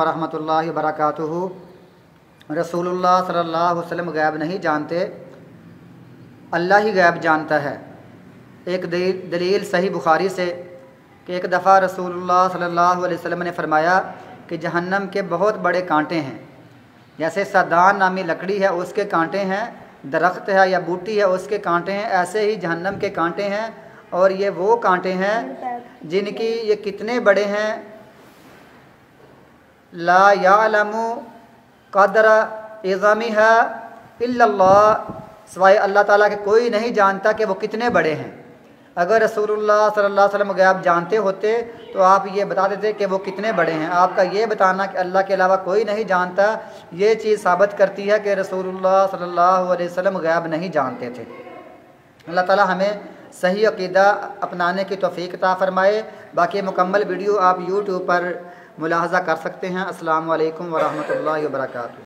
रहमतुल्लाहि व बरकातुहू। रसूलुल्लाह सल्लल्लाहु अलैहि वसल्लम गैब नहीं जानते, अल्लाह ही गैब जानता है। एक दलील सही बुखारी से कि एक दफ़ा रसूलुल्लाह सल्लल्लाहु अलैहि वसल्लम ने फरमाया कि जहन्नम के बहुत बड़े कांटे हैं। जैसे सदान नामी लकड़ी है उसके कांटे हैं, दरख्त है या बूटी है उसके कांटे हैं, ऐसे ही जहन्नम के कांटे हैं। और ये वो कांटे हैं जिनकी ये कितने बड़े हैं, ला यालमु क़द्र इज़मिहा इल्लल्लाह, सिवाय अल्लाह ताला के कोई नहीं जानता कि वो कितने बड़े हैं। अगर रसूलुल्लाह सल्लल्लाहु अलैहि वसल्लम गैब जानते होते तो आप ये बता देते कि वो कितने बड़े हैं। आपका ये बताना कि अल्लाह के अलावा कोई नहीं जानता, ये चीज़ साबित करती है कि रसूलुल्लाह सल्लल्लाहु अलैहि वसल्लम गैब नहीं जानते थे। अल्लाह ताला हमें सही अक़ीदा अपनाने की तौफ़ीक़ अता फ़रमाए। बाकी मुकम्मल वीडियो आप यूट्यूब पर मुलाहज़ा कर सकते हैं। अस्सलामु अलैकुम व रहमतुल्लाहि व बरकातुहू।